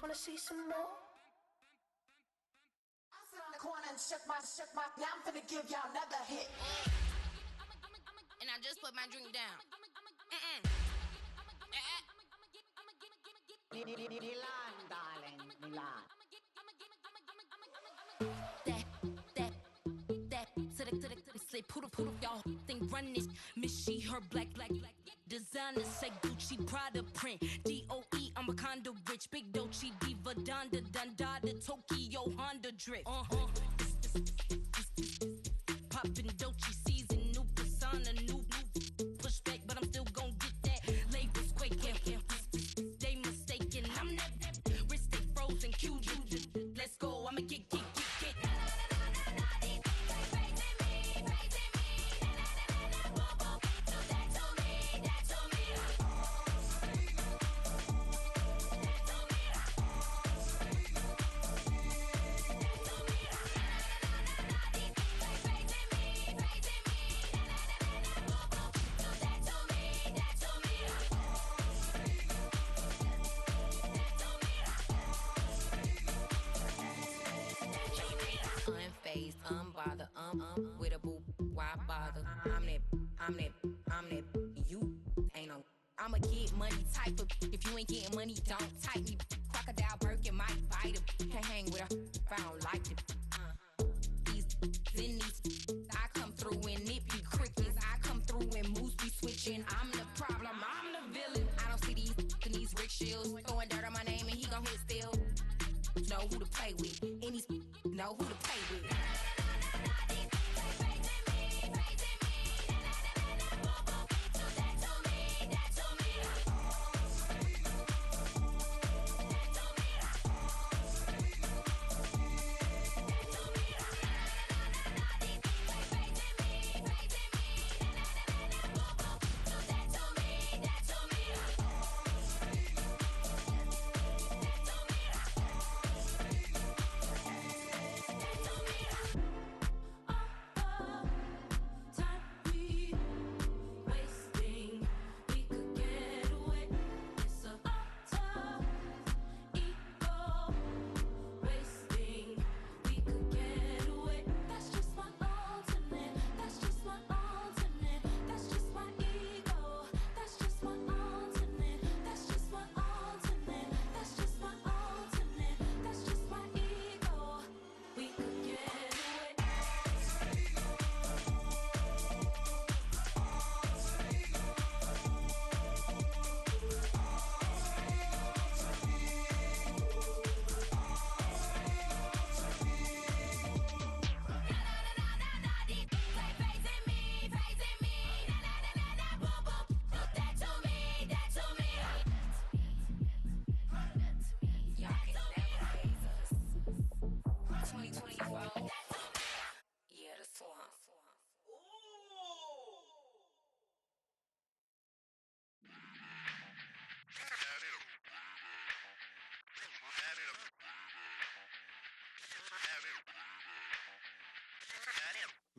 wanna see some more? I sit on the corner and shook my. Now I'm finna give y'all another hit. And I just put my drink down. Milan, darling, Milan. That to the slip, poodle, y'all think run this. Miss she, her black designer, say Gucci, Prada print, DOE, I'm a condo rich, big Dolce, Diva, Donda, the Tokyo, Honda drip. Poppin' Dolce season, new persona, new pushback, but I'm still gon' get that. Labels quaking, they mistaken. I'm that wrist stay frozen, Q, let's go, I'ma get. Unbothered, with a boo, why bother? I'm that, you ain't no. I'm a get money type of. If you ain't getting money, don't type me. Crocodile Birkin might bite him. Can't hang with her if I don't like it. These, I come through and it be crickets. I come through and moves be switching. I'm the problem, I'm the villain. I don't see these rickshaws throwing dirt on my name and he gon' hit still. Know who to play with, and these know who to play with.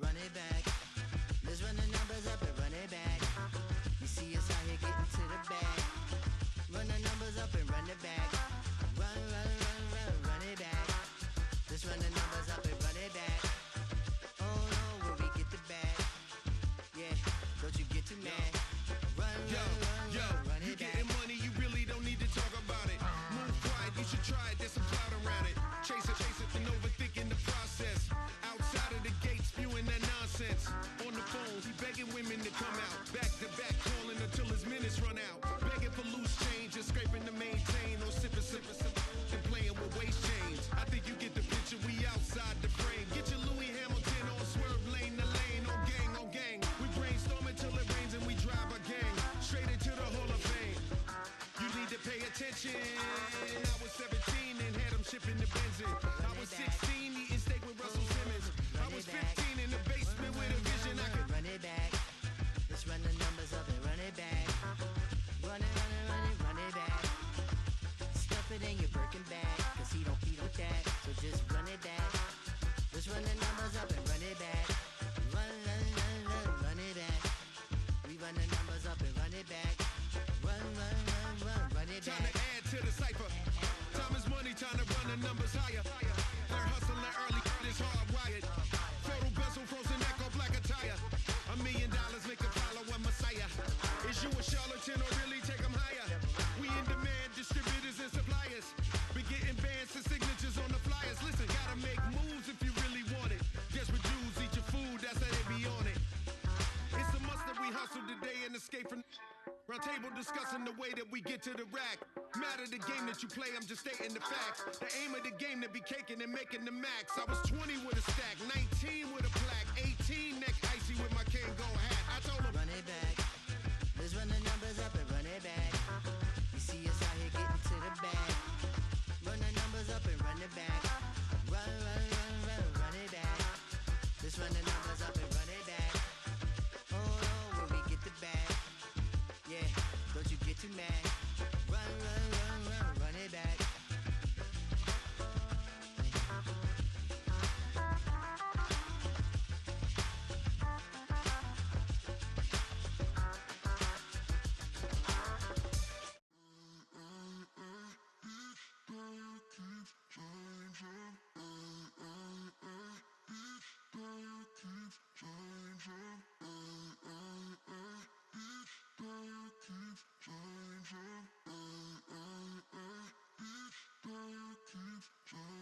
Run it back. Let's run the numbers up and run it back. You see us out here getting to the bag. Run the numbers up and run it back. Run it back. Let's run the numbers up and run it back. Oh no, where we get the bag. Yeah, don't you get too mad. Run it back. You getting money, you really don't need to talk about it. Move quiet, you should try it, there's some cloud around it. Chase it, and overthinking the process. Outside of the gate, spewing that nonsense. On the phone, he begging women to come out. Back to back, calling until his minutes run out. Begging for loose change and scraping to maintain. Or sipping, and playing with waist chains. I think you get the picture, we outside the frame. Get your Louis Hamilton on swerve lane to lane. On gang. We brainstorm until it rains and we drive a gang. Straight into the Hall of Fame. You need to pay attention. I was 17 and had them shipping the Benzin. I was 16 eating steak with Russell Simmons. I was 15 in the basement with a vision. I could run it back. Let's run the numbers up and run it back. Run it back. Stuff it in your Birkin bag, cause he don't eat with that. So just run it back. Let's run the numbers up and run it back. Run it back. We run the numbers up and run it back. Run it back. Time to add to the cipher. Time is money. really trying to run the numbers higher. They're hustling early, it's hardwired. Photo bezel, frozen echo, black attire. $1 million make a follow a messiah. Is you a charlatan or really take them higher? We in demand, distributors and suppliers. Been getting bands and signatures on the flyers. Listen, gotta make moves if you really want it. Desperate Jews eat your food, that's how they be on it. It's a must that we hustle today and escape from round table discussing the way that we get to the rack. Matter the game that you play, I'm just stating the facts. The aim of the game to be caking and making the max. I was 20 with a stack, 19 with a plaque, 18 neck icy with my Kango hat. I told him, Run it back. Let's run the numbers up and run it back. You see us out here getting to the bag. Run the numbers up and run it back. Run it back. Let's run the numbers up and run it back. Oh, when we get the bag. Yeah, don't you get too mad. Run it back.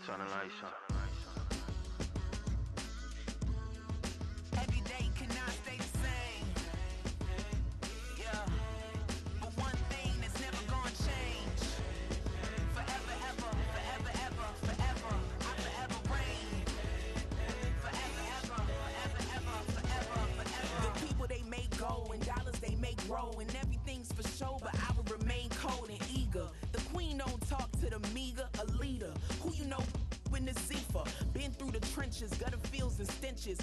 Turn the lights on. Every day cannot stay the same. Yeah. But one thing that's never gonna change. Forever, ever, forever, ever, forever. I forever reign. Forever, ever, forever, ever, forever, forever. The people they make go and dollars they make grow. And everything's for show, but I will remain cold and eager. The queen don't talk to the meager, a leader. Who you know in the Zephyr? Been through the trenches, gutter fields and stenches.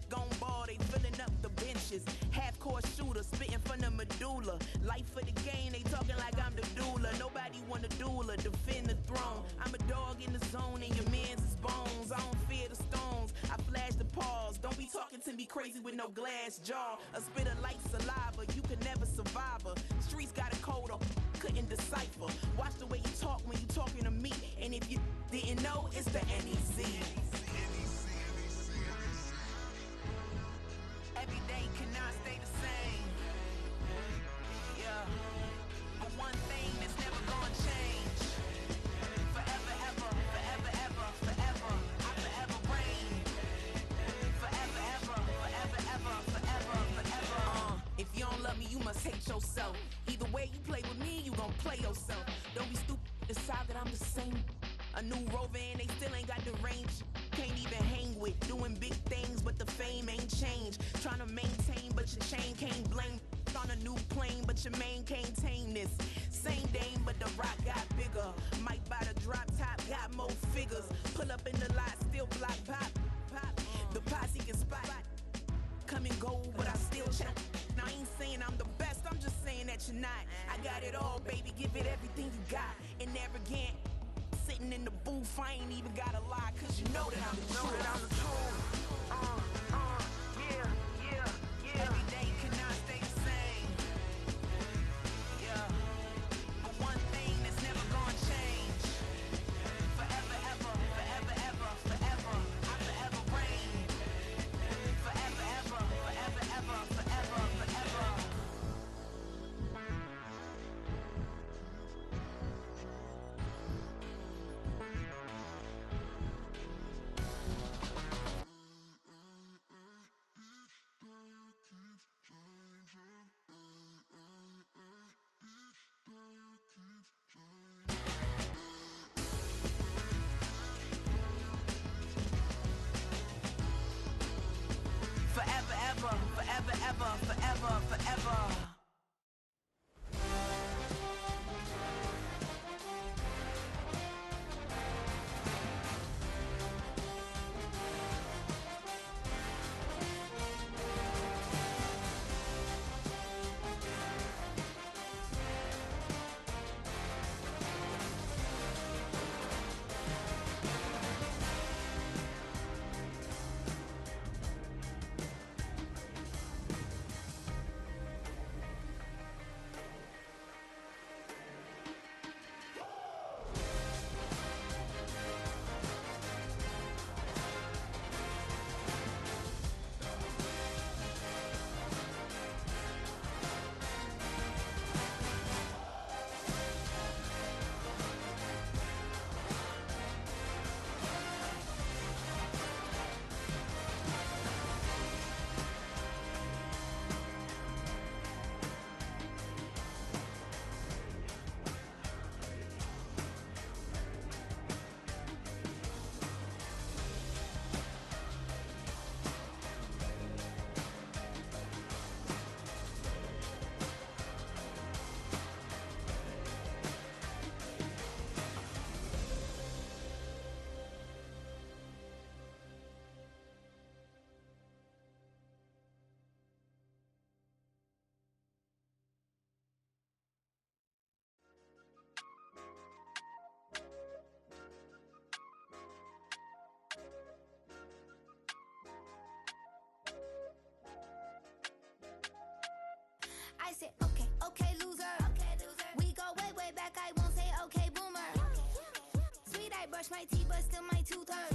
Gone ball, they filling up the benches. Half-court shooter, spitting from the medulla. Life for the game, they talking like I'm the doula. Nobody wanna duel or defend the throne. I'm a dog in the zone and your man's is bones. I don't fear the stones, I flash the paws. Don't be talking to me crazy with no glass jaw. A spit of light saliva, you could never survive her. Streets got a code up, couldn't decipher. Watch the way you talk when you talking to me. And if you didn't know, it's the NEC. Every day cannot stay the same. Yeah. But one thing that's never gonna change. Forever, ever, forever, ever, forever. I forever reign. Forever, ever, forever, ever, forever, forever. If you don't love me, you must hate yourself. Either way you play with me, you gon' play yourself. Don't be stupid, decide that I'm the same. A new Rover and they still ain't got the range. Can't even hang with, doing big things, but the fame ain't changed. Trying to maintain, but your chain can't blame. On a new plane, but your main can't tame this. Same dame, but the rock got bigger. Might buy the drop top, got more figures. Pull up in the lot, still block pop. The posse can spot. Come and go, but I still check. Now I ain't saying I'm the best, I'm just saying that you're not. I got it all, baby, give it everything you got. And arrogant, sitting in the booth, I ain't even gotta lie, cause you know that I'm the truth. Yeah. Every day cannot stay the same. Yeah. But one thing that's never gonna change. Forever, ever, forever, ever, forever. I forever reign. Forever, ever, forever, ever, forever, forever. okay, loser. We go way, way back, I won't say okay, boomer. Sweet, I brush my teeth, but still my tooth hurt.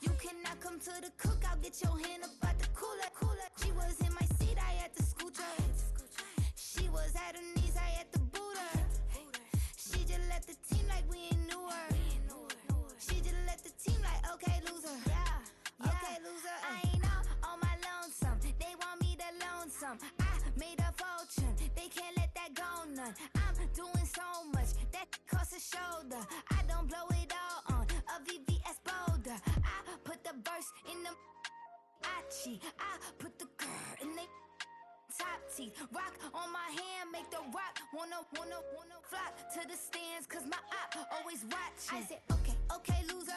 You cannot come to the cookout, get your hand up out the cooler. She was in my seat, I had to scoot her. She was at her knees, I had to boot her. She just left the team like we ain't knew her. She just left the team like, okay, loser. Okay, loser. I ain't out on my lonesome. They want me to loan some. I made a fortune. They can't let that go none. I'm doing so much that costs a shoulder. I don't blow it all on a VVS boulder. I put the verse in the I put the girl in the top teeth. Rock on my hand, make the rock wanna flock to the stands, cause my op always watching. I said, okay, loser.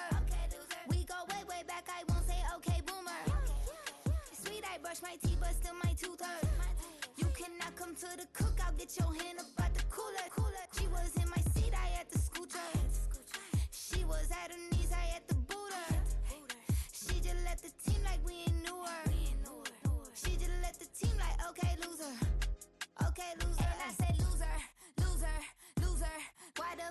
We go way, way back, I won't say okay, boomer. Sweet, I brush my teeth, but still my tooth hurt. You cannot come to the cookout, get your hand up out the cooler. She was in my seat, I had to scoot her. She was at her knees, I had to boot her. She just left the team like we ain't knew her. She just left the team like, okay, loser. Okay, loser. And I say loser. Why the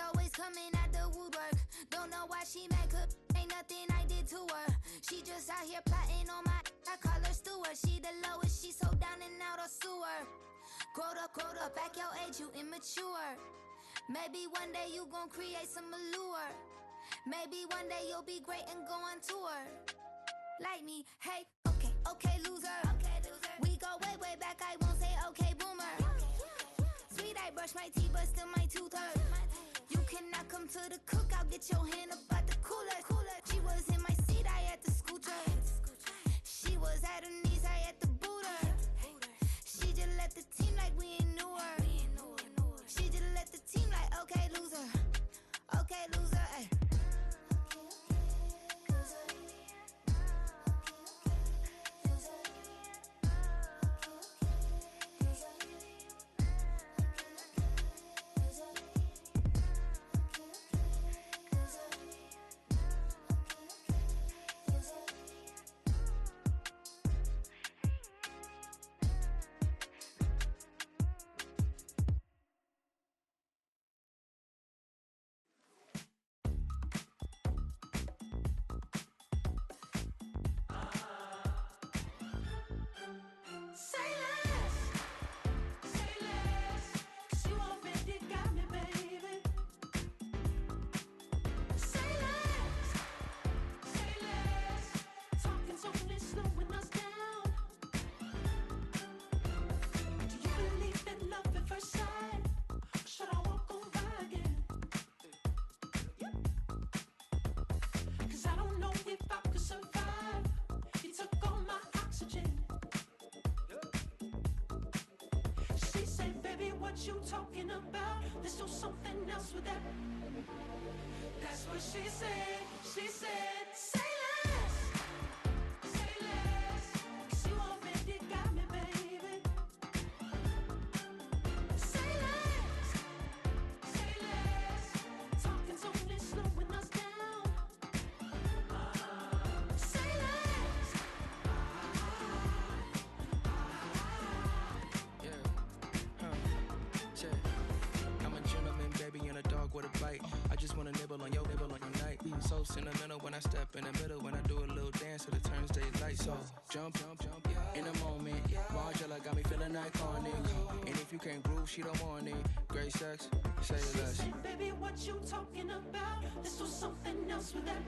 always coming out the woodwork? Don't know why she mad, cause ain't nothing I did to her. She just out here plotting on my, I call her steward. She the lowest, she so down and out of sewer. Growed up, back your age, you immature. Maybe one day you gon' create some allure. Maybe one day you'll be great and go on tour. Like me, hey, okay, loser. We go way, way back, I won't say okay, boomer. Sweet, I brush my teeth, but still my tooth hurt. You cannot come to the cookout, get your hand up out the cooler. She was in my seat, I had to scoot her. She was at her knees, I had to boot her. She just left the team like we ain't knew her. She just left the team like, okay, loser. Okay, loser, ay. You talking about? Let's do something else with that. That's what she said. She said, say less. Say less. 'Cause you already got me, baby. Say less. Say less. Talking's only slowing us down. Say less. I'm a gentleman, baby, and a dog with a bite. I just wanna nibble on your night. So sentimental when I step in the middle. When I do a little dance till it turns daylight. So jump, in a moment. Margella got me feeling iconic. And if you can't groove, she don't want it. Great sex, say less. Say, baby, what you talking about? Let's do something else with that.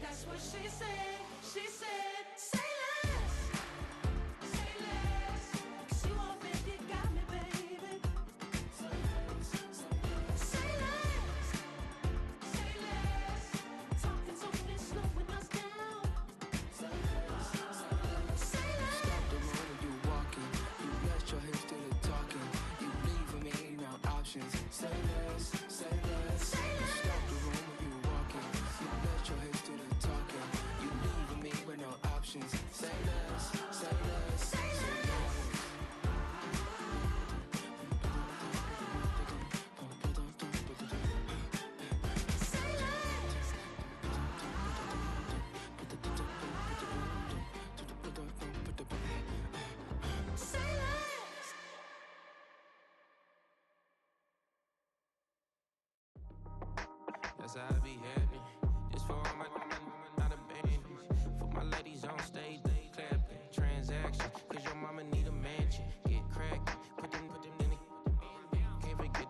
That's what she said. She said, say less. Say less. 'Cause you already got me, baby. Say less. Say less. Talking's only slowing us down. Say less. Say less. Stop the room when you walking. You rest your hips to the talking. You leaving me no options. Say less, say less. Say less. Stop the room when you walking. You rest your hips to the talking. You leaving me with no that's how I be happening. This for all my not abandoned. For my ladies on stage, they clapping. Transaction, cause your mama need a mansion. Get crackin', put them in the. Can't forget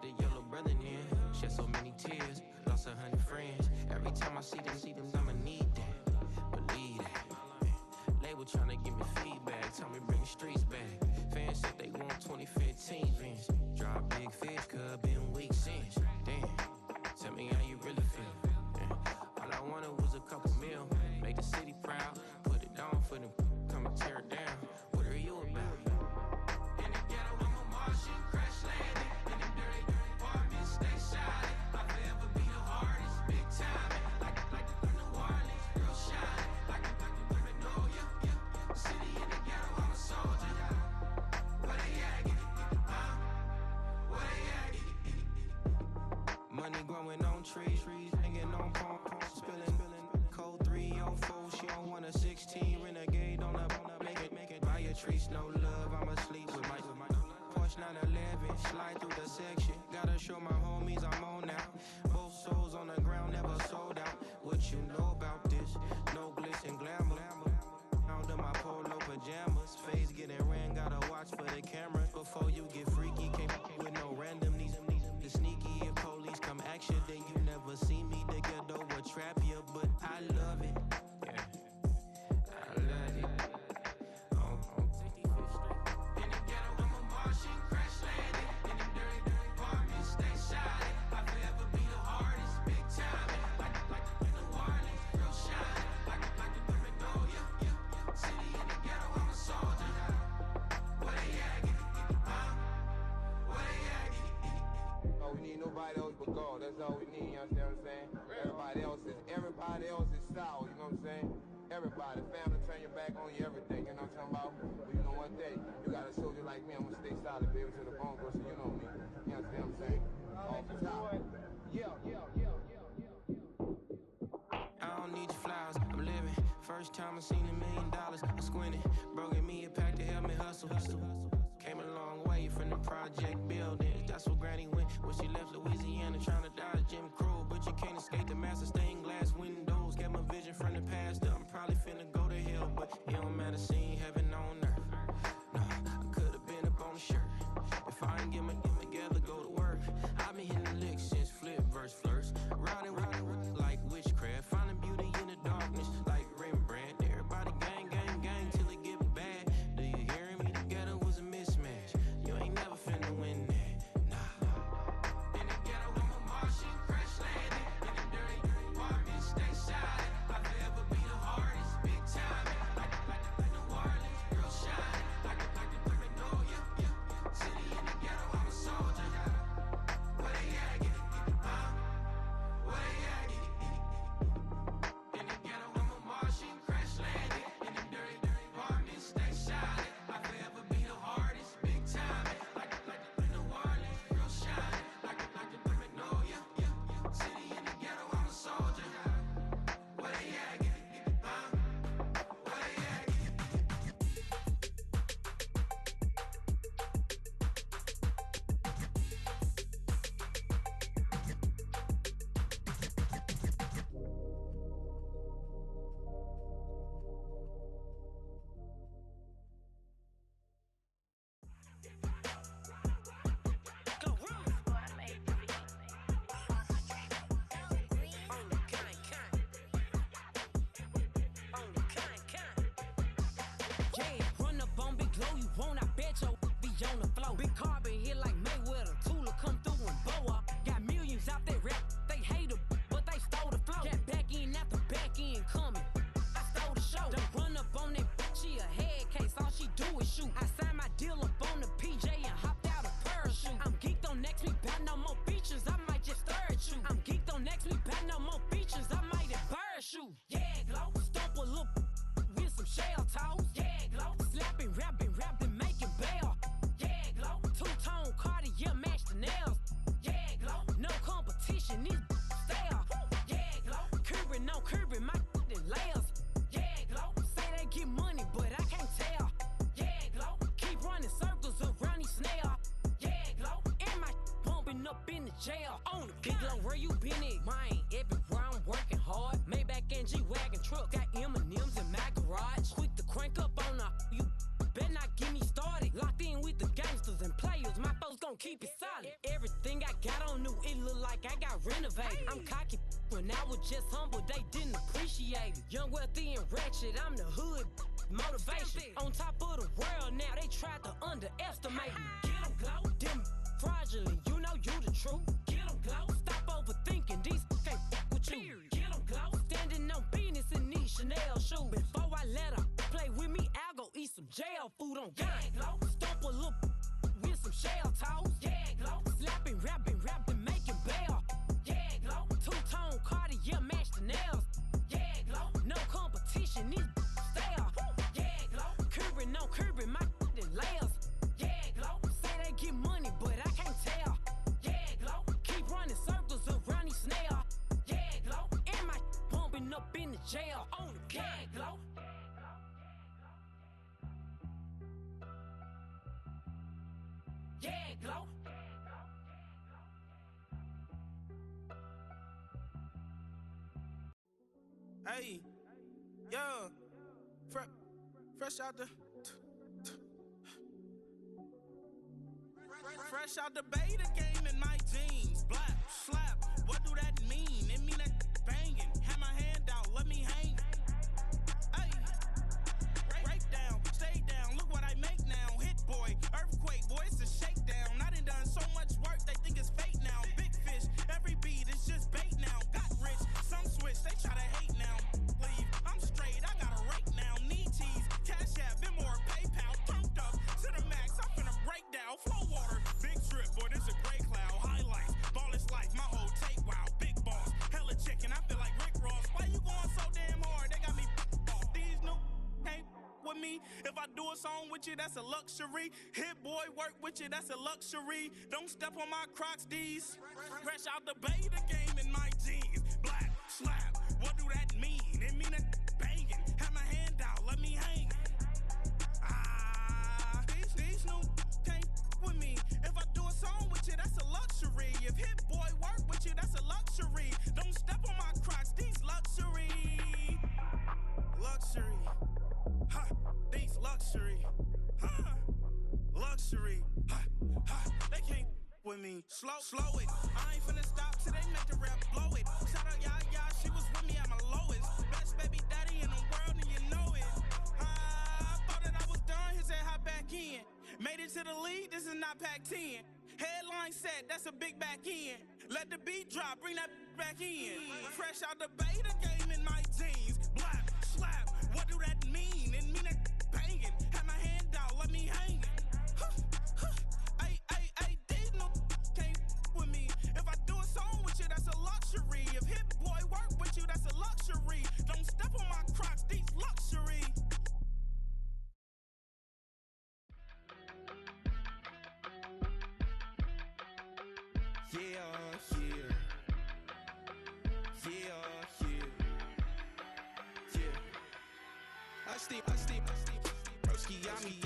the yellow brother in. Shed so many tears, lost 100 friends. Every time I see them, I'ma need that. Believe that. Label tryna give me feedback, tell me bring the streets back. Fans said they want 2015 Vince. Drop big fish, cuz been weak since. Damn, tell me how you really feel. Yeah. All I wanted was a couple mil, make the city proud, put it down for them, come and tear it down. What are you about? In the ghetto, I'm a Martian, crash landing. In them dirty apartments, stay shining. I forever be the hardest, big time. Like New Orleans, real shine. Like Magnolia, yeah. City in the ghetto, I'm a soldier. Where they at? Where they at? Money growing on trees, hanging on palm, spilling. Code 304, she don't want a 16. Renegade on up, make it. Buy a trees, no love, I'ma sleep with my Porsche 911, slide through the section. Gotta show my homies I'm on now. Both souls on the ground, never sold out. What you know about this? No glitz and glamour. Out of my polo pajamas, face getting ran, gotta watch for the cameras. Before you get freaky, can't with no random these the sneaky. If police come action, then you never see me. The ghetto will trap you, but I love it. Yeah, I love it. On 65th Street. In the ghetto, I'm a Martian, crash landing. In them dirty apartments, stay shining. I forever be the hardest, big time. Like New Orleans, real shine. Like the Magnolia, yeah. City in the ghetto, I'm a soldier. Where they at? Where they at? Oh, we need nobody else but God. That's all we need, you understand what I'm saying? Everybody else is sour, you know what I'm saying? Everybody, family, turn your back on you, everything, you know what I'm talking about? But you know one day, you got a soldier like me, I'm gonna stay solid, baby, to the bone, bro, so you know me. You understand what I'm saying? Off the top. Yeah. I don't need your flowers, I'm living. First time I seen $1 million, I squinted. Broken me a pack to help me hustle. Came a long way from the project buildings. That's where Granny went when she left Louisiana, trying to dodge Jim Crow. But you can't escape the master stained glass windows. Get my vision from the past. I'm probably finna go to hell, but it don't matter, seeing heaven on earth. No, I could've been up on the shirt. If I ain't get my together, go to work. I've been hitting the licks since flip verse first. Riding like witchcraft, finding beauty in the darkness like Rembrandt. Everybody gang till it get bad. Do you hear me? The ghetto was a mismatch. You ain't never finna win that, nah. In the ghetto, I'm a Martian, crash landing. In them dirty apartments, stay shining. I forever be the hardest, big time. Like New Orleans, real shine. Like the Magnolia, yeah. City in the ghetto, I'm a soldier. Where they at? Where they at? In the ghetto, I'm a Martian, crash landing. In them dirty apartments, stay shining. I forever be the hardest, big time. Like New Orleans, real shine. Like the Magnolia, yeah. City in the ghetto, I'm a soldier. Where they at? Where they at? Yeah, run up on Big Glow, you won't, I bet your be on the floor. Big Carbon here like Mayweather, Tula come through and blow up. Got millions out there rap, they hate her, but they stole the flow. Got back in after back end coming, I stole the show. Don't run up on that bitch, she a head case, all she do is shoot. I signed my deal up on the PJ and hopped out a parachute. I'm geeked on next week, bout no more features, I might just stir at you. I'm geeked on next week, bout no more features, I might embarrass you. Yeah, Glow, stomp a little with some shell toes. Yeah, Glow, slapping, rapping, making up in the jail. On the big low, where you been at? Mine, everywhere I'm working hard. Maybach and G-Wagon truck. Got M&M's in my garage. Quick to crank up on her. You better not get me started. Locked in with the gangsters and players. My folks gon' keep it solid. Everything I got on new, it look like I got renovated. I'm cocky when I was just humble, they didn't appreciate it. Young, wealthy, and ratchet, I'm the hood motivation. On top of the world now, they tried to underestimate me. Get 'em glow, them fraudulent, you know you the truth. Get 'em glow, stop overthinking, these can't fuck with you. Get 'em glow, standing on business in these Chanel shoes. Before I let her play with me, I'll go eat some jail food on God. Glow, stomp a little with some shell toes. Yeah, glow, slapping, rapping, making bail. Yeah, glow, two-tone Cartier match the nails. Yeah, glow, no competition, these stale. Yeah, glow, curbing, no curbing, my layers. Yeah, glow, say they get money, but I can't tell. Yeah, glow, keep running circles around these snails. Yeah, glow, and my bumping up in the jail. On the yeah, glow. Yeah, glow. Hey, yo, fresh out the fresh out the beta game in my jeans. Black slap, what do that mean? It mean that banging. Have my hand out, let me hang. Hey, break down, stay down. Look what I make now. Hit boy, earthquake, boy, it's a shakedown. I done so much work, they think it's fake now. Big fish, every beat is just bait now. Got rich, some switch, they try to hate now. Leave, I'm straight, I got a rake now. Need cheese, cash app, Venmo or PayPal. Pumped up to the max, I'm finna break down. Flow water, big trip, boy, this a gray cloud. Highlights, ball is life, my whole take, wow. Big boss, hella chicken, I feel like Rick Ross. Why you going so damn hard? They got me off. These new can't with me. If I do a song with you, that's a luxury. Hit boy, work with you, that's a luxury. Don't step on my Crocs, these. Fresh out the beta game in my jeans. Black slap, what do that mean? It mean that banging. Have my hand out, let me hang. These new can't with me. If I do a song with you, that's a luxury. If hit boy work with you, that's a luxury. Don't step on my Crocs, these luxury. Luxury. Ha, these luxury. Ha, luxury. Ha, ha, they can't with me. Slow it. I ain't finna stop till they make the rap blow it. Shout out Yaya, she was with me at my lowest. Best baby daddy in the world and you know it. I thought that I was done, he said hop back in. Made it to the lead, this is not Pac-10. Headline set, that's a big back end. Let the beat drop, bring that back in. Fresh out the beta game in my jeans. Black slap, what do that mean? It mean that banging. Have my hand out, let me hang. Ay, these no can't with me. If I do a song with you, that's a luxury. If hit boy work with you, that's a luxury. Don't step on my Crocs, these luxury. I steam, broski, yummy.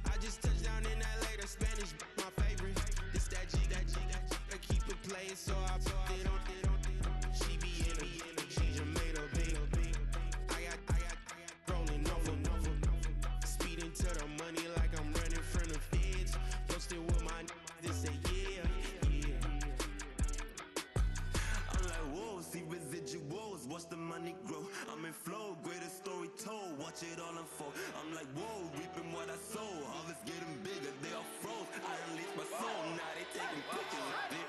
I just touched down in LA, the Spanish, my favorite. This that G, I keep it playing, so I put it on. She be in it, she just made a big. I got rolling over. Speeding to the money like I'm running from the feds. Posted with my they say yeah. I'm like, whoa, see residuals, watch the money grow. I'm in flow, greatest story told, watch it all unfold. I'm like, whoa, reaping what I sow. Harvest getting bigger, they all froze. I unleashed my soul, now they taking pictures of it.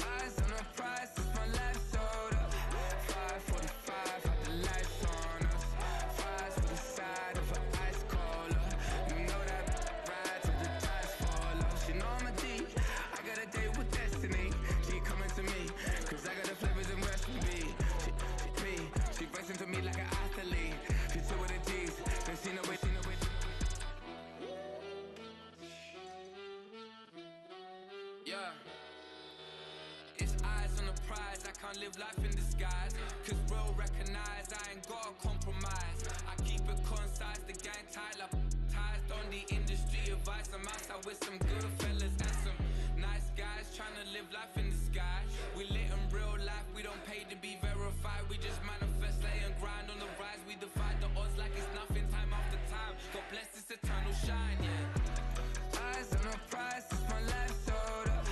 Eyes on the prize, since my life sold up. 5:45, had the lights on us. Fries for the side of an ice cola. You know that ride till the tires fall off. She know I'm a D, I got a date with destiny. She coming to me, cause I got the flavors and recipe. She racing to me like an athlete. She two with the D's, then she know it. Yeah. It's eyes on the prize, I can't live life in disguise. Cause real recognize I ain't gotta compromise. I keep it concise, the gang tied up. Ties on the industry advice. I'm outside with some good fellas and some nice guys trying to live life in the sky. We lit in real life, we don't pay to be verified. We just manifest, lay and grind on the rise. We defy the odds like it's nothing, time after time. God bless this eternal shine, yeah. Eyes on the prize, it's my life sold up.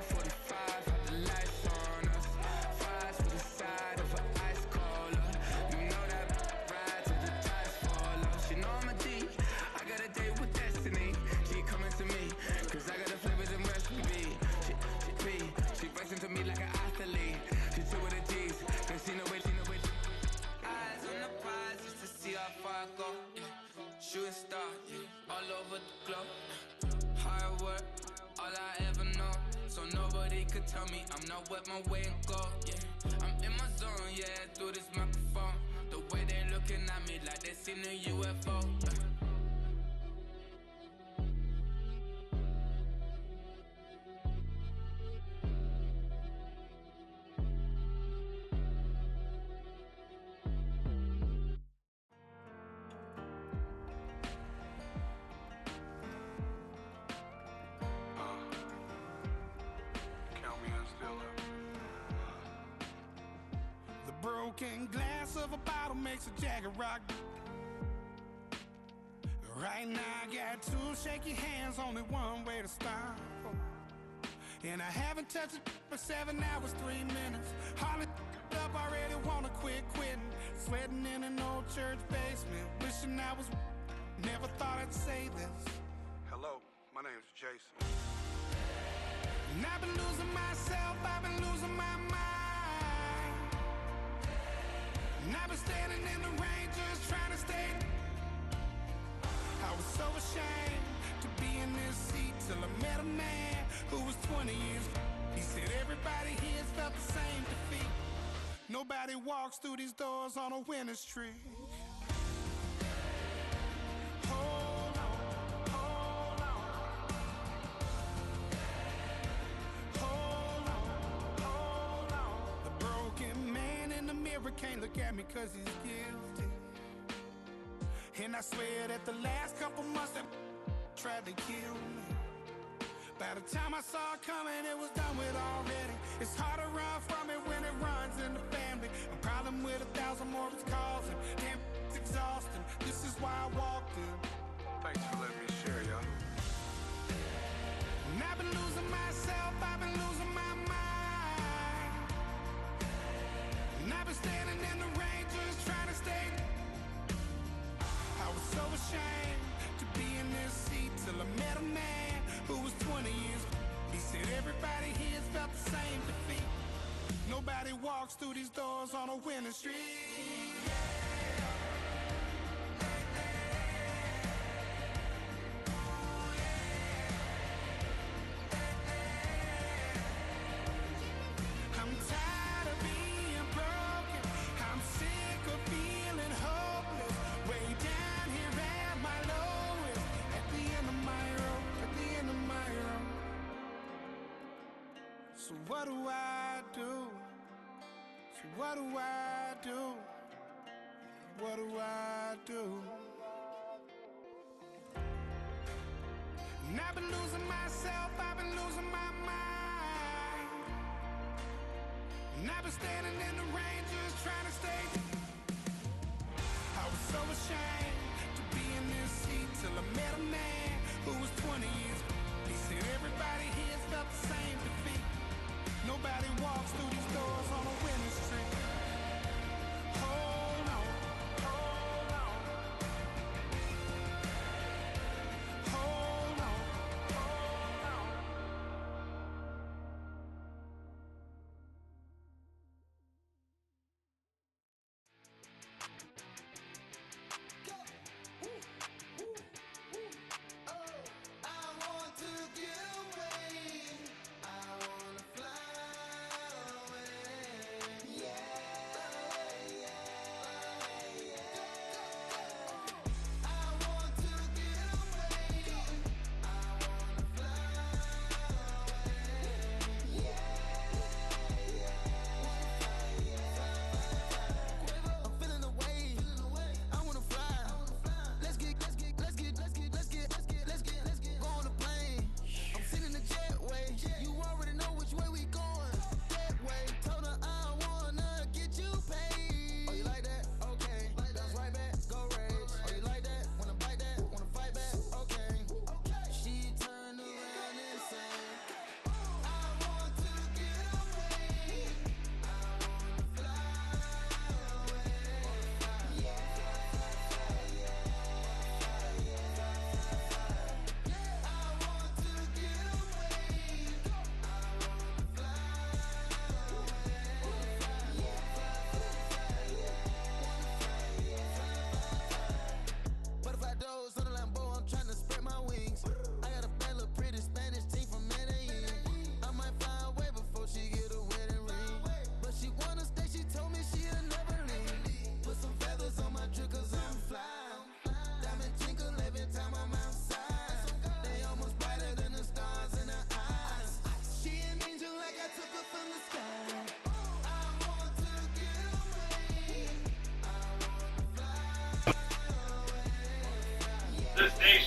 5:45, had the lights on us. Fries for the side of an ice cola. You know that ride till the tides fall off. She know I'm a D, I got a date with destiny. She coming to me, cause I got the flavors and recipe. She racing to me like an athlete. She two with the G's, then she know it. Eyes on the prize just to see how far I go. Yeah. Shooting star, yeah. All over the globe. Hard work, all I ever know. So nobody could tell me I'm not wet my way and go. Yeah, I'm in my zone, yeah, through this microphone. The way they looking at me like they seen a UFO. Count me in still up. The broken glass of a bottle makes a Jagger rock. Right now I got two shaky hands, only one way to stop. And I haven't touched it for 7 hours, 3 minutes. Hardly up, already wanna quit quitting. Sweating in an old church basement, wishing I was. Never thought I'd say this. Hello, my name's Jason. And I've been losing myself, I've been losing my mind. And I've been standing in the rain just trying to stay. I was so ashamed to be in this seat till I met a man who was 20 years. He said everybody here's felt the same defeat. Nobody walks through these doors on a winning streak. Hold on, hold on. Hold on, hold on. The broken man in the mirror can't look at me cause he's guilty. And I swear that the last couple months that tried to kill me. By the time I saw it coming, it was done with already. It's hard to run from it when it runs in the family. A problem with 1,000 more it's causing. Damn, it's exhausting. This is why I walked in. Thanks for letting me share, y'all. And I've been losing myself, I've been losing my mind. And I've been standing in the rain just trying to stay. I was so ashamed to be in this seat till I met a man who was 20 years. He said everybody here's felt the same defeat. Nobody walks through these doors on a winning streak. I'm tired of being broken. I'm sick of feeling hopeless. Way down here at my lowest. At the end of my road, at the end of my road. So what do I do? So what do I do? What do I do? And I've been losing myself, I've been losing my mind. And I've been standing in the rain just trying to stay. I was so ashamed to be in this seat till I met a man who was 20 years. He said everybody here's felt the same defeat. Nobody walks through these doors on a winning streak. Hold on, hold on. Hold on, hold on.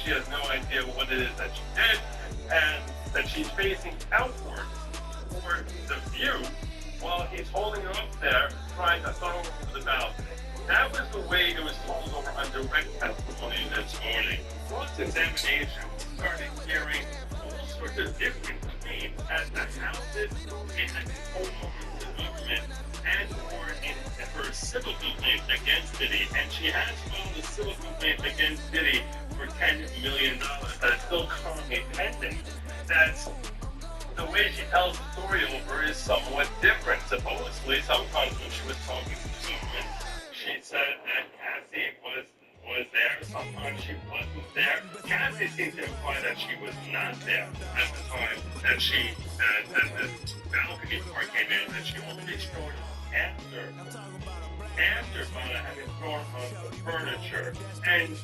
she has no idea what it is that she did, and that she's facing outwards for the view while he's holding her up there, trying to throw her over the balcony. That was the way it was told over on direct testimony this morning. Cross-examination started hearing all sorts of different claims as to how this is a home of the government and or in her civil complaint against Diddy. And she has filed a civil complaint against Diddy for $10 million that is still currently pending. That's the way she tells the story over is somewhat different. Supposedly, sometimes when she was talking to someone, she said that Cassie was there. Sometimes she wasn't there. Cassie seemed to imply that she was not there at the time that that the balcony part came in, that she only destroyed after Fana having thrown on the furniture. And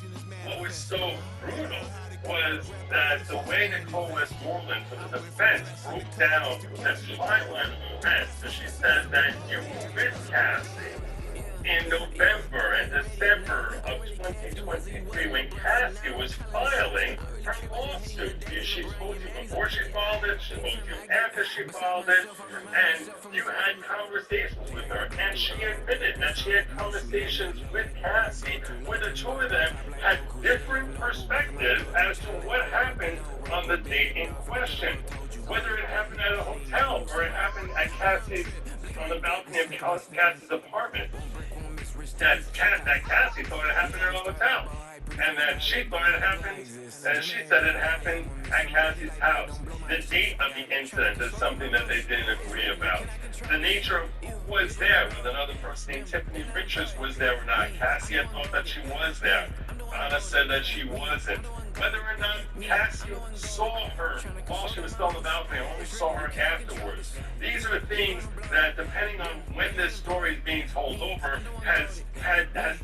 what was so brutal was that the way Nicole Westmoreland for the defense broke down the timeline of events. So she said that you were with Cassie in November and December of 2023 when Cassie was filing her lawsuit. She spoke to you before she filed it, she spoke to you after she filed it, and you had conversations with her, and she admitted that she had conversations with Cassie where the two of them had different perspectives as to what happened on the date in question. Whether it happened at a hotel or it happened at Cassie's, on the balcony of Cassie's apartment. That Cassie thought it happened at a hotel, and that she thought it happened, and she said it happened at Cassie's house. The date of the incident is something that they didn't agree about. The nature of who was there, whether another person named Tiffany Richards was there or not. Cassie had thought that she was there. Anna said that she wasn't. Whether or not Cassie saw her while she was still on the balcony, or only saw her afterwards. These are things that, depending on when this story is being told over, has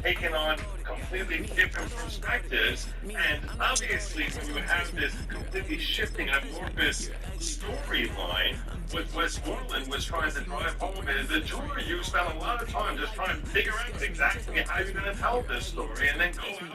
taken on completely different perspectives. And obviously, when you have this completely shifting amorphous storyline, what Westmoreland was trying to drive home is the jury, you spent a lot of time just trying to figure out exactly how you're going to tell this story, and then go out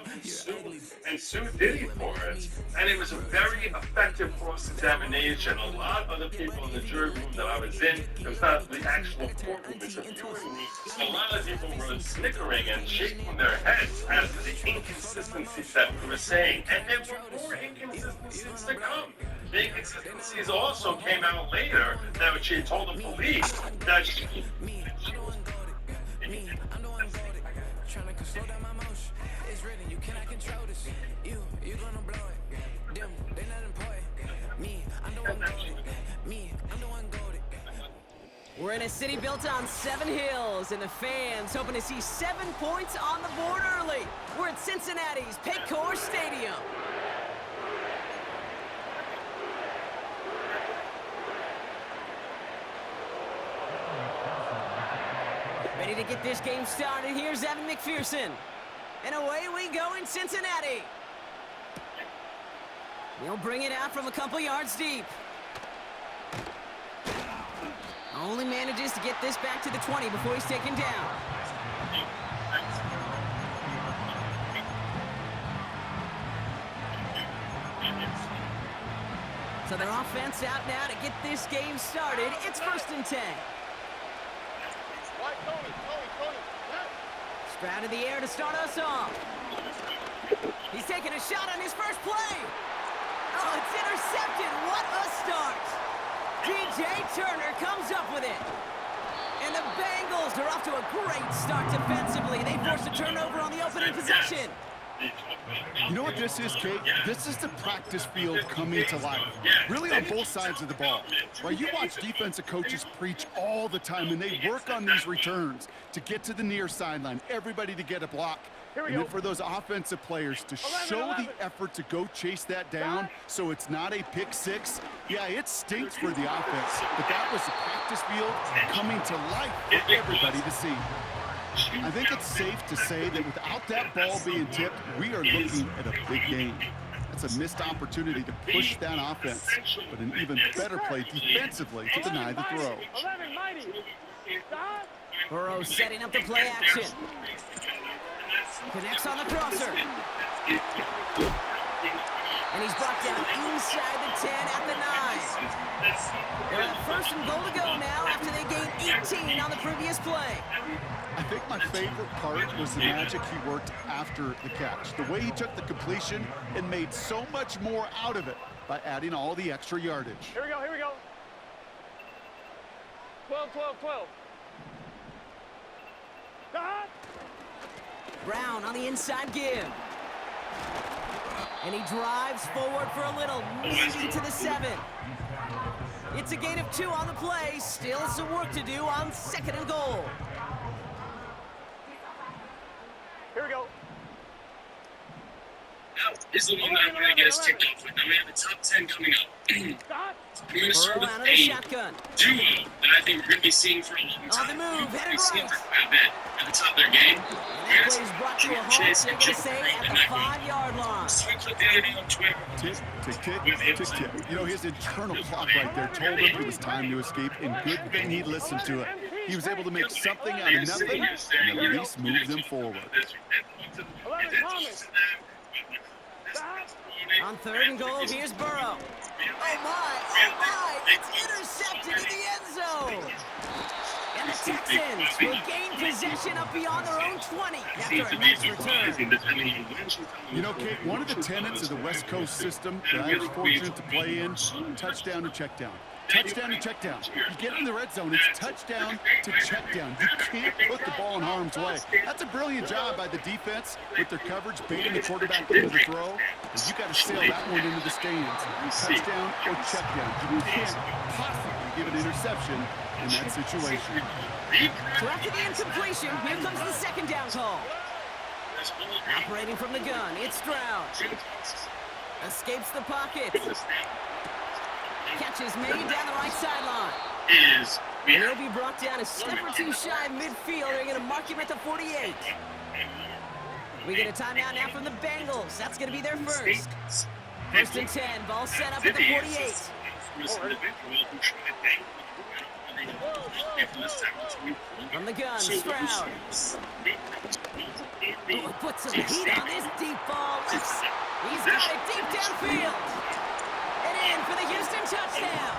and sue Diddy for it. And it was a very effective cross-examination. A lot of the people in the jury room that I was in, it was not the actual courtroom, it's a viewing room. A lot of people were snickering and shaking their heads as to the inconsistencies that we were saying. And there were more inconsistencies to come. The inconsistencies also came out later that she told the police that she... We're in a city built on 7 hills, and the fans hoping to see 7 points on the board early. We're at Cincinnati's Paycor Stadium. Ready to get this game started. Here's Evan McPherson. And away we go in Cincinnati. He'll bring it out from a couple yards deep. Only manages to get this back to the 20 before he's taken down. So their offense out now to get this game started. It's 1st and 10. Stroud in the air to start us off. He's taking a shot on his first play. Oh, it's intercepted. What a start. DJ Turner comes up with it. And the Bengals are off to a great start defensively. They forced a turnover on the opening possession. You know what this is, Kate? This is the practice field coming to life. Really on both sides of the ball. Right? You watch defensive coaches preach all the time, and they work on these returns to get to the near sideline, everybody to get a block. And then for those offensive players to show the effort to go chase that down so it's not a pick six. Yeah, it stinks for the offense, but that was the practice field coming to life for everybody to see. I think it's safe to say that without that ball being tipped, we are looking at a big game. That's a missed opportunity to push that offense, but an even better play defensively to deny the throw. Burrow setting up the play action. Connects on the crosser. And he's brought down inside the 10 at the 9. They're at first and goal to go now after they gained 18 on the previous play. I think my favorite part was the magic he worked after the catch. The way he took the completion and made so much more out of it by adding all the extra yardage. Here we go. 12. Brown on the inside give. And he drives forward for a little, maybe to the 7. It's a gain of 2 on the play. Still some work to do on 2nd and goal. Here we go. Now is the one that I'm going to get us kicked off with. Now we have the top 10 coming up. I'm going to start Burrow with out of the a shotgun. duo that I think we're going to be seeing for a long time. On the move, We've headed been seeing right. for quite a bit at the top of their game. That play is brought to a halt, they're going to say, at the 5-yard line. So I clicked the other day on Twitter. Tick. You know, his internal clock right there told him it was time to escape, and good thing he listened to it. He was able to make something out of nothing and at least move them forward. On 3rd and goal, here's Burrow. Oh my, it's intercepted in the end zone. And the Texans will gain possession up beyond their own 20 after a nice return. You know, Kate, one of the tenets of the West Coast system that I was fortunate to play in, touchdown to check down. Touchdown to check down. You get in the red zone, it's touchdown to check down. You can't put the ball in harm's way. That's a brilliant job by the defense with their coverage, baiting the quarterback into the throw. And you got to sail that one into the stands. Touchdown or check down. You can't possibly give an interception in that situation. So after the incompletion, here comes the 2nd down call. Operating from the gun, it's Stroud. Escapes the pocket. Catches made down the right sideline. And he'll be brought down a step or 2 shy of midfield. They're going to mark him at the 48. We get a timeout now from the Bengals. That's going to be their first. 1st and 10. Ball set up at the 48. From the gun, Stroud. Oh, put some heat on this deep ball. He's got it deep downfield. And in for the Houston touchdown.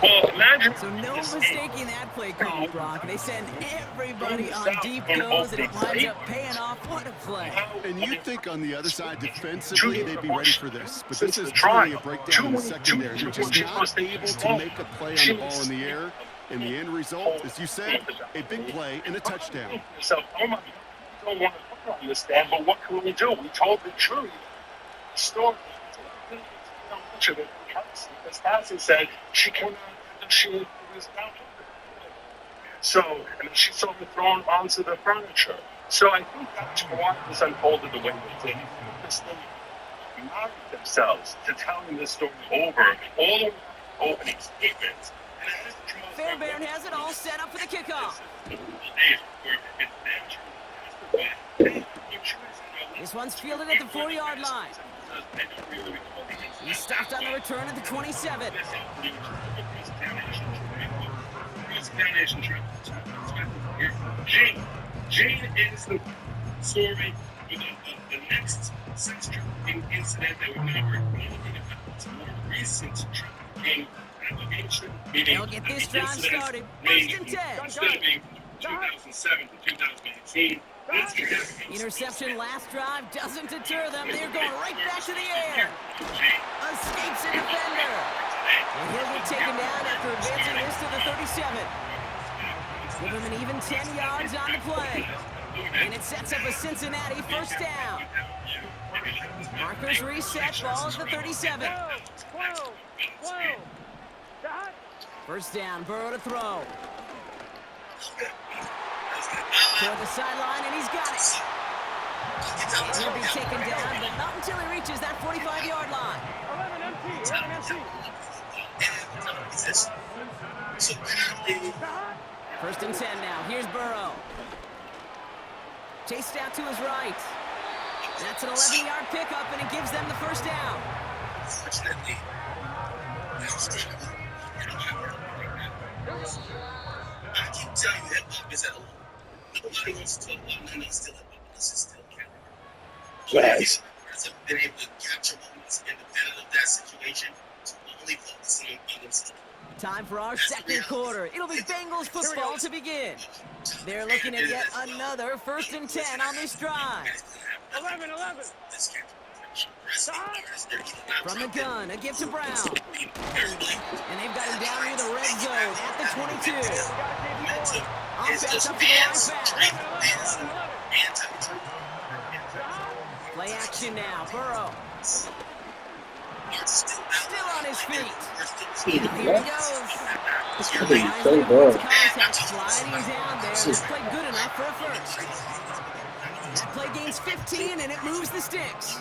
Well, imagine. So no mistaking that play call, Brock. They send everybody on deep goes, and it winds up paying off. What a play. And you'd think on the other side, defensively, they'd be ready for this. But this is truly a breakdown in the secondary. They're just not able to make a play on the ball in the air. And the end result, as you said, a big play and a touchdown. So, oh my, we don't want to put on this stand, but what can we do? We told the truth. The story. Much of it because Cassie said she came out and she was down. So, and she saw me thrown onto the furniture. So I think that's why this unfolded the way it did. Because they married themselves to telling this story over, all the opening statements. Fairbairn has it all set up for the kickoff. This one's fielded at the 4-yard line. He's stopped on the return at the 27. Jane is the story with the next sex trafficking incident that we're now looking at. It's a more recent trafficking allegation. They'll get this drive started. 1st and 10. Instead of being 2007 to 2018. Interception last drive doesn't deter them. They're going right back to the air. Escapes a defender. And he'll get taken down after advancing this to the 37. Give him an even 10 yards on the play. And it sets up a Cincinnati 1st down. Markers reset, ball at the 37. 1st down, Burrow to throw. Toward the sideline, and he's got it. And he'll be taken down, but not until he reaches that 45-yard line. 1st and 10 now. Here's Burrow. Chased out to his right. That's an 11-yard pickup, and it gives them the 1st down. I keep telling you, hip-hop is at a low. Nobody wants to talk about men still hip-hop, but this is still Canada. Yes. Been able to capture moments in fully focusing on themselves. Time for our second quarter. It'll be Bengals football to begin. They're looking at yet another 1st and 10 on this drive. 11. From the gun, a give to Brown. And they've got him down near the red zone at the 22. Offense up to the line back. Play action now, Burrow. Still on his feet. Here he goes. Contact sliding down there. This play good enough for a first. That play gains 15 and it moves the sticks.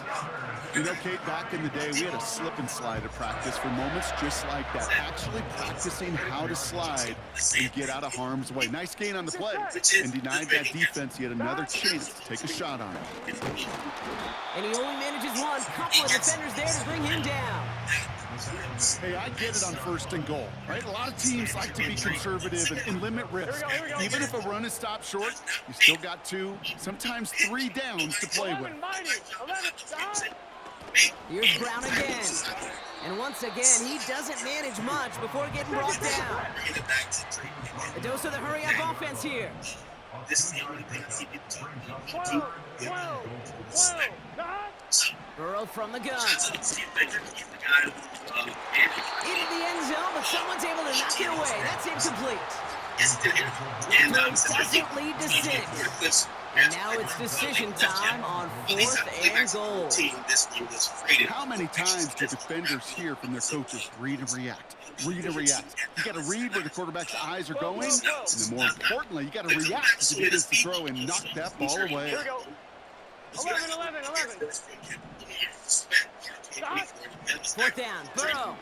You know, Kate, back in the day, we had a slip and slide at practice for moments just like that. Actually practicing how to slide and get out of harm's way. Nice gain on the play. And denied that defense yet another chance to take a shot on it. And he only manages one. Couple of defenders there to bring him down. Hey, I get it on 1st and goal, right? A lot of teams like to be conservative and limit risk. Even if a run is stopped short, you still got 2, sometimes 3 downs to play with. Here's Brown again. And once again, he doesn't manage much before getting brought down. A dose of the hurry-up offense here. Burrow from the gun. Into the end zone, but someone's able to knock it away. That's incomplete. Doesn't lead to 6. And now it's decision time on 4th and goal. How many times do defenders hear from their coaches, read and react? Read and react. You got to read where the quarterback's eyes are going, and then more importantly, you got to react as he begins to throw and knock that ball away. Here we go. 11. 4th down, Burrow.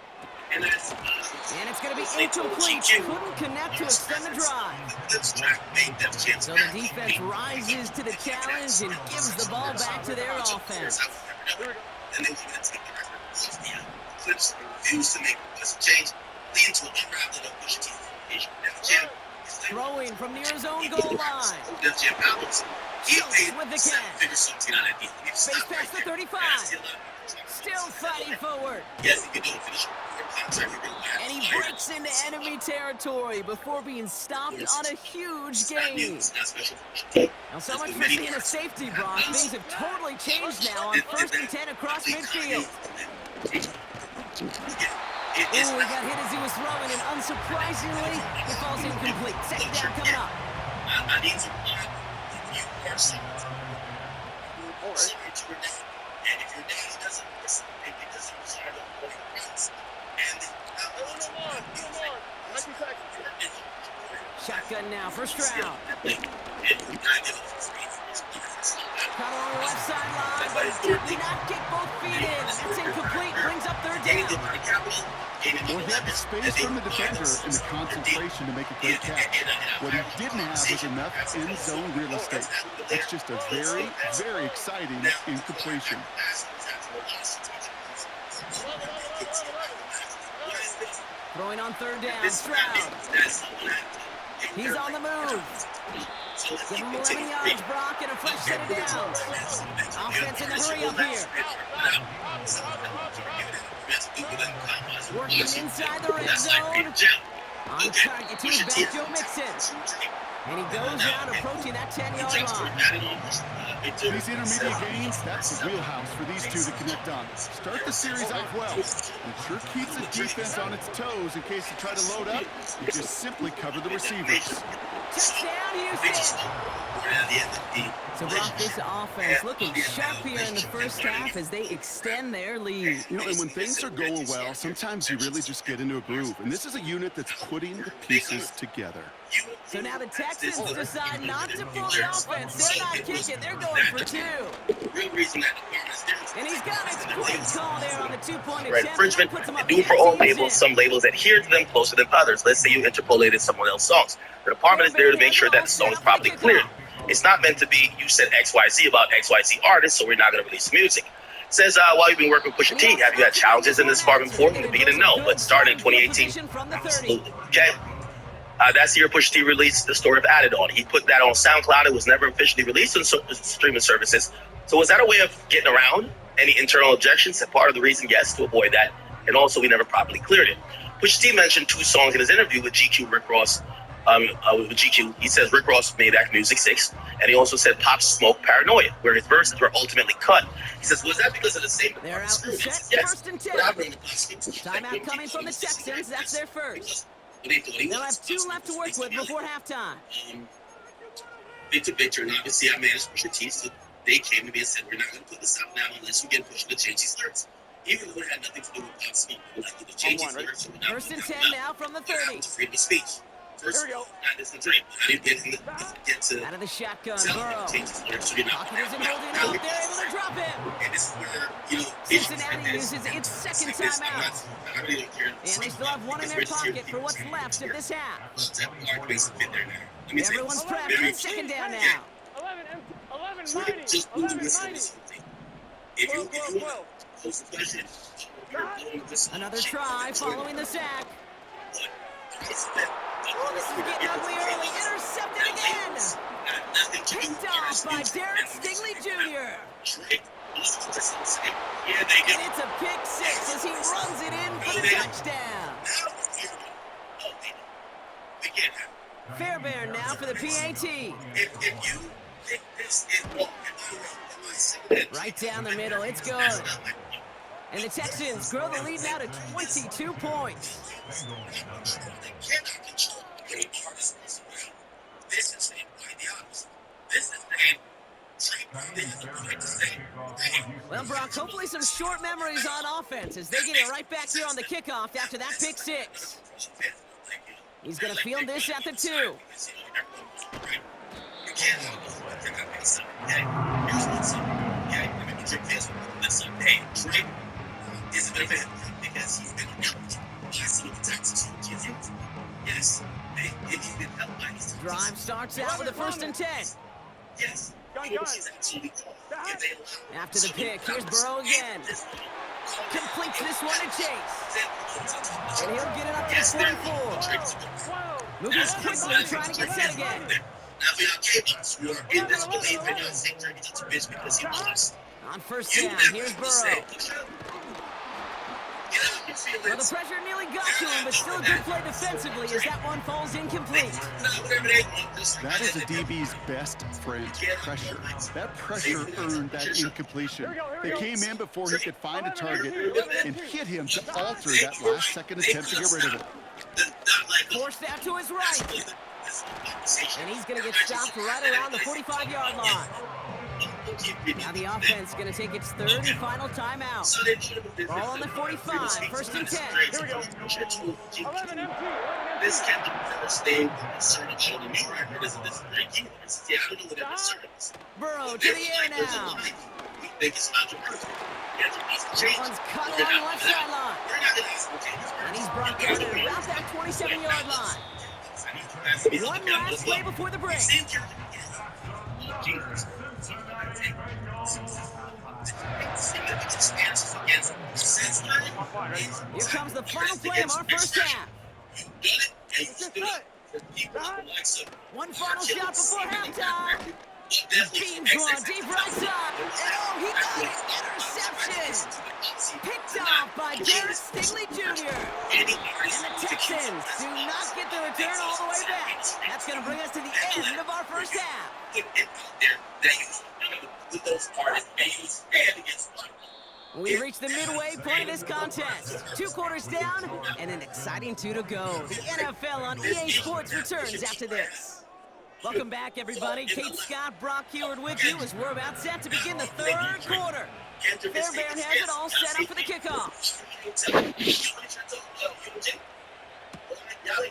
And it's going to be incomplete. Couldn't connect to extend the drive. So the defense rises to the challenge and gives the ball back to their offense. Throwing from near his own goal line. Chokes with the catch. Space past the 35. Still fighting forward. And he breaks into enemy territory before being stopped on a huge gain. Now, so much for seeing a safety, Brock. Things have totally changed now on 1st and 10 across midfield. Ooh, he got hit as he was throwing, and unsurprisingly, it falls incomplete. 2nd down coming up. Shotgun now for Stroud. Caught on the left sideline, but he did not get both feet in. That's incomplete. Brings up 3rd down. Well, he had the space from the defender and the concentration to make a great catch. What he didn't have was enough end zone real estate. That's just a very, very exciting incompletion. Throwing on 3rd down, Stroud. He's on the move. Give him 11 yards, Brock, and a fresh set of downs. Offense in the hurry-up here. Working inside the red zone. On target to his back, Joe Mixon. And he goes down, approaching that 10-yard line. These intermediate gains, that's the wheelhouse for these two to connect on. Start the series off well. It sure keeps the defense on its toes in case they try to load up. You just simply cover the receivers. Touchdown, Houston! So, Brock, this offense looking sharp here in the first half as they extend their lead. You know, and when things are going well, sometimes you really just get into a groove. And this is a unit that's putting the pieces together. So now the Texans decide not to pull the offense. They're not kicking. They're going for 2. And he's got a quick call there on the 2-point attempt. Infringement, due for all labels. Some labels adhere to them closer than others. Let's say you interpolated someone else's songs. The department is there to make sure that the song is properly cleared. It's not meant to be, you said XYZ about XYZ artists, so we're not going to release music. It says, while you've been working with Pusha T, have you had challenges in this department before? In the beginning, no, but starting in 2018, absolutely. Okay? That's the year Pusha T released The Story of Added On. He put that on SoundCloud. It was never officially released on streaming services. So was that a way of getting around any internal objections? And part of the reason, yes, to avoid that, and also we never properly cleared it. Pusha T mentioned 2 songs in his interview with GQ Rick Ross. With GQ, he says Rick Ross made Act Music 6, and he also said Pop Smoke Paranoia, where his verses were ultimately cut. He says, was that because of the same They're out and set, yes. first and 10. Timeout coming from the Texans, that's their first. They'll have 2 left to work with before halftime. They took Victor, and obviously I managed Pusha T, so they came to me and said, we're not going to put this out now unless you get Pusha to change these lyrics. Even though it had nothing to do with Pop Smoke, but like to change these lyrics. First and 10 now from the 30. Freedom of speech. First, here we go. How do you get to out of the shotgun, Burrow. Pocket isn't holding out. They're able to drop him. And this is where, Cincinnati uses its second timeout. I really don't care. And they still have 1 in their pocket for what's left of this half. Everyone's prepped. It's second down now. 11 mighty. Just move this on this thing. If you close the question, another try following the sack. Oh, this is getting ugly early. Intercepted again. Picked off by Derek Stingley Jr. And it's a pick 6 as he runs it in for the touchdown. Fairbairn now for the PAT. Right down the middle, it's good. And the Texans grow the lead now to 22 points. Well, Brock, hopefully some short memories on offense as they get it right back here on the kickoff after that pick 6. He's going to field this at the 2. Drive starts out with a first and 10. Yes. After the pick, here's Burrow again. Completes this one to Chase. And he'll get it up to 44. Moving quickly, trying to get set again. On first down, here's Burrow. Well, the pressure nearly got to him, but still a good play defensively as that one falls incomplete. That is a DB's best friend, pressure. That pressure earned that incompletion. They came in before he could find a target and hit him to alter that last-second attempt to get rid of it. Forced out to his right. And he's going to get stopped right around the 45-yard line. Now the offense going to take its 3rd and final timeout. Ball on the 45, first and 10. Here we go. 11 empty. This can't be the first thing started showing me record is this great key. Yeah, I don't know what that was. Burrow to the air now. One's cut along the left sideline. And he's brought down to about that 27-yard line. One last play before the break. Here comes the final play of our first half. One final shot before halftime. Team's going deep right side. And oh, he got it. Interception. Picked off by Derek Stingley Jr. And the Texans do not get the return all the way back. That's going to bring us to the end of our first half. We've reached the midway point of this contest. 2 quarters down and an exciting 2 to go. The NFL on EA Sports returns after this. Welcome back, everybody. Kate Scott, Brock Heward with you as we're about set to begin the 3rd quarter. Fairbairn has it all set up for the kickoff.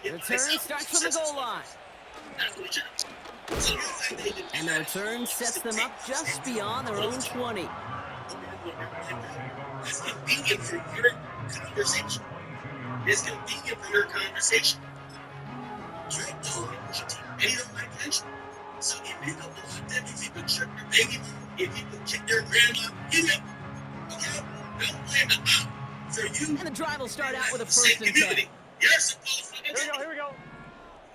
Return starts from the goal line. And the return sets them up just beyond their own 20. It's convenient for your conversation. It's convenient for your conversation. You're doing any of my attention. So if you don't want them, if you could trick your baby, if you could kick your grandma, you know, okay? Don't blame the mom for you. And the drive will start out with a first and 10. You're supposed to. Here we go.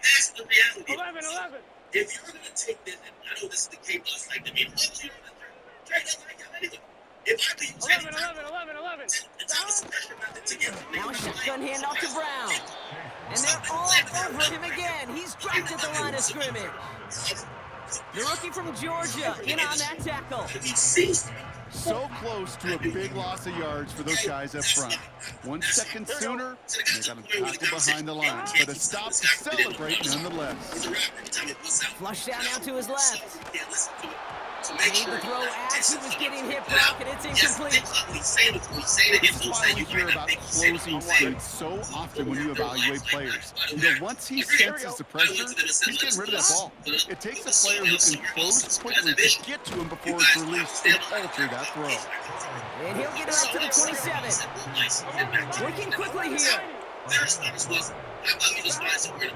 That's the reality. 11. If you're going to take this, and I know this is the K-Bus, like, I mean, what you If I leave 11. Now a shotgun handoff to Brown. And they're all over him again. He's dropped at the line of scrimmage. The rookie from Georgia in on that tackle. So close to a big loss of yards for those guys up front. 1 second sooner, they got him tackled behind the line. But a stop to celebrate nonetheless. Flush down now to his left. Made the throw as he was getting hit, Brock, and it's incomplete. This is why we hear about closing states so often when you evaluate players. You know, once he senses the pressure, he's getting rid of that ball. It takes a player who can close quickly to get to him before it's released and alter that throw. And he'll get it up to the 27. Working quickly here.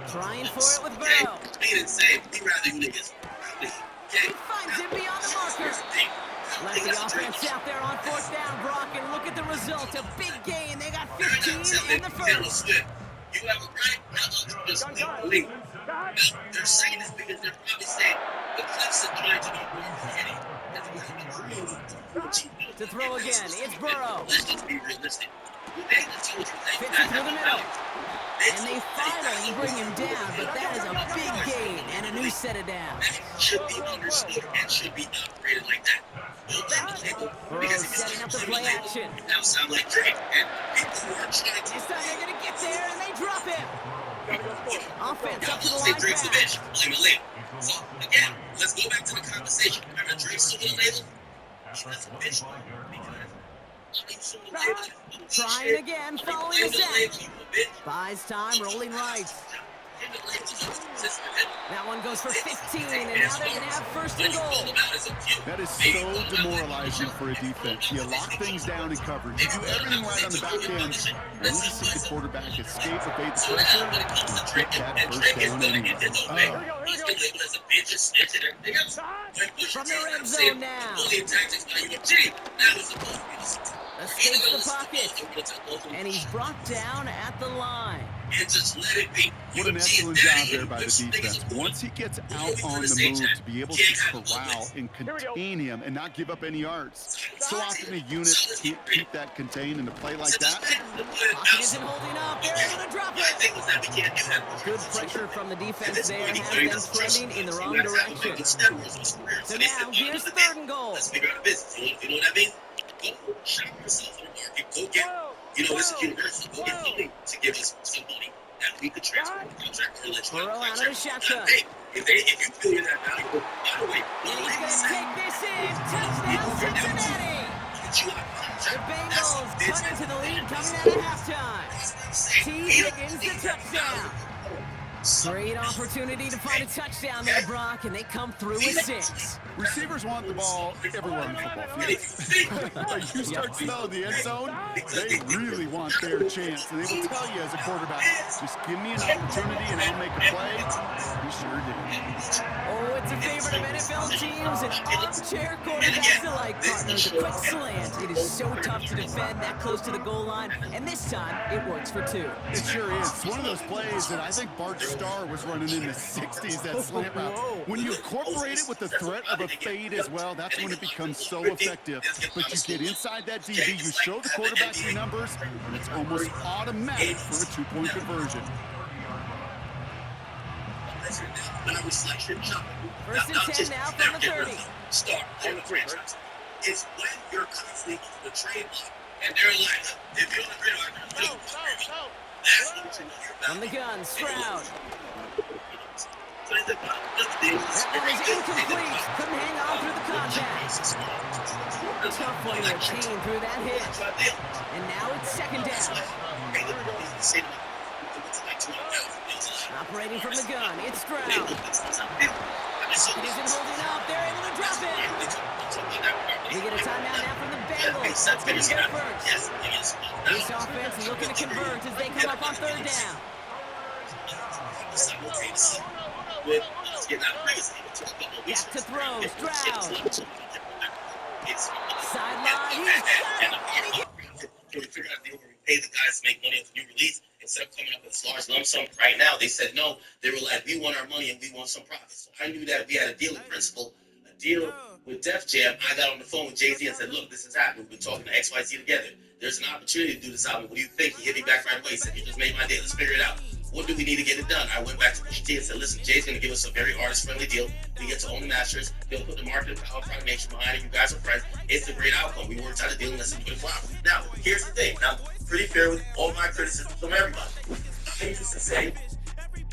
Trying for it with Burrow. He finds him beyond the marker. Let the offense out there on 4th down, Brock, and look at the result. A big gain. They got 15 in the first. You have a right just leave. They're saying this because they're probably saying the Clips are trying to be more kidding. To throw again, it's Burrow. Let's just be realistic. Fits it through the middle. And they finally bring him down, but that is a big gain and a new set of downs. Should be understood and should be operated like that. Burrow setting up the play action. Now sound like Drake and people who are trying to. This time they're going to get there and they drop him. Offense up to the line Drake's the back. bitch. Blame it later. So again, let's go back to the conversation. Remember Drake's still the label? That's a bitch. Trying again, following the sack. Buys time, rolling right. That one goes for 15, and now they're going to have 1st and goal. That is so demoralizing for a defense. You lock things down in coverage. You do everything right on the back end. And you see the quarterback escape, evade the pressure, and get that 1st down anyway. From the red zone now. Escapes the pocket. And he's brought down at the line. And just let it be. What an excellent job there by the defense. Once he gets out on the move, to be able to corral and contain him and not give up any yards. So often a unit can't keep that contained in a play like that. Pocket isn't holding up. They're able to drop it. Good pressure from the defense there has them trending in the wrong direction. So now here's 3rd and goal. Let's figure out a business. You know what I mean? Go shop yourself in the market. Go get, this is universal. Go get money to give us some money that we could transfer the contract or let you Burrow out of the shotgun. Hey, if you feel you're that valuable, by the way, and he's going to take this in. Touchdown, Cincinnati. The Bengals cut into the lead coming out of halftime. T. Higgins the touchdown. Great opportunity to find a touchdown there, Brock, and they come through with 6. Receivers want the ball everywhere on the football field. Like you start smelling the end zone, they really want their chance. And they will tell you as a quarterback, just give me an opportunity and I'll make a play. He sure did. Oh, it's a favorite of NFL teams and armchair quarterbacks alike, partner. The quick slant. It is so tough to defend that close to the goal line, and this time it works for 2. It sure is. It's one of those plays that I think Bart Starr was running in the 60s, that slant route. When you incorporate it with the threat of a fade as well, that's when it becomes so effective. But you get inside that DB, you show the quarterback your numbers, and it's almost automatic for a 2-point conversion. 1st and 10 now from the 30. Start on the franchise. It's when you're constantly on the trade block, and they're like, if you're on the trade block, that's what you know you're about. On the gun, Stroud. That one is incomplete. Couldn't hang on through the contact. Tough one to retain through that hit. And now it's 2nd down. Operating from the gun, it's Stroud. It isn't holding up. They're able to drop it. We get a timeout now from the Bengals. That's going to go first. This offense looking to convert as they come up on 3rd down. Back to throw, Stroud. Sideline, he's got it. Can we figure out the pay the guys to make money at the new release instead of coming up with this large lump sum? Right now, they said no. They were like, we want our money and we want some profits. So I knew that we had a dealing principle, a deal with Def Jam, I got on the phone with Jay-Z and said, look, this is happening. We've been talking to XYZ together. There's an opportunity to do this album. What do you think? He hit me back right away. He said, you just made my day. Let's figure it out. What do we need to get it done? I went back to Pusha T and said, listen, Jay's going to give us a very artist-friendly deal. We get to own the masters. He'll put the marketing power of Nation behind it. You guys are friends. It's a great outcome. We worked out a deal in less than 24 hours. Now, here's the thing. I'm pretty fair with all my criticisms from everybody. I used to say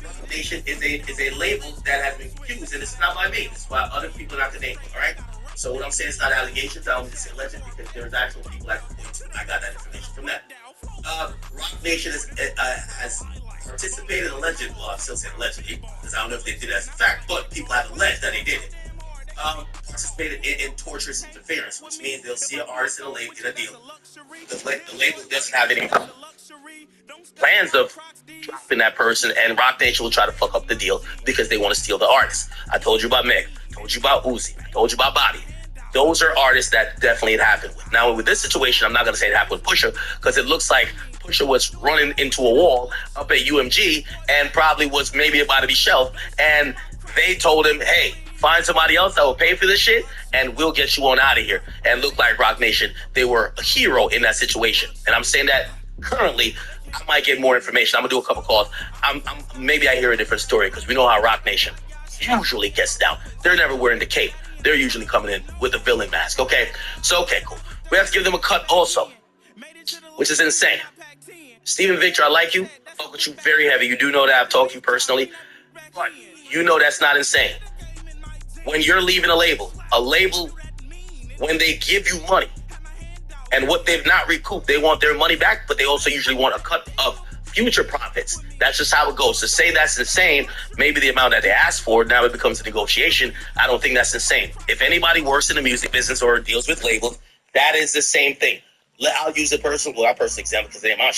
Roc Nation is a label that has been confused, and it's not by me. It's by other people not to name, all right? So what I'm saying is not allegations. I don't want to say legend because there's actual people I can point to. I got that information from that. Roc Nation has participated allegedly. Well, I'm still saying allegedly because I don't know if they did it as a fact, but people have alleged that they did it. Participated in torturous interference, which means they'll see an artist in a label, get a deal. The label doesn't have any plans of dropping that person, and Roc Nation will try to fuck up the deal because they want to steal the artist. I told you about Meg. I told you about Uzi. I told you about Body. Those are artists that definitely it happened with. Now, with this situation, I'm not going to say it happened with Pusha because it looks like Pusha was running into a wall up at UMG and probably was maybe about to be shelved. And they told him, hey, find somebody else that will pay for this shit and we'll get you on out of here. And look like Roc Nation, they were a hero in that situation. And I'm saying that currently, I might get more information. I'm going to do a couple calls. Maybe I hear a different story because we know how Roc Nation usually gets down. They're never wearing the cape. They're usually coming in with a villain mask, okay? So, okay, cool. We have to give them a cut also, which is insane. Steven Victor, I like you. I fuck with you very heavy. You do know that I've talked to you personally. But you know that's not insane. When you're leaving a label, when they give you money, and what they've not recouped, they want their money back, but they also usually want a cut of future profits. That's just how it goes. To say that's insane, maybe the amount that they asked for, now it becomes a negotiation. I don't think that's insane. If anybody works in the music business or deals with labels, that is the same thing. I'll use a personal example because they am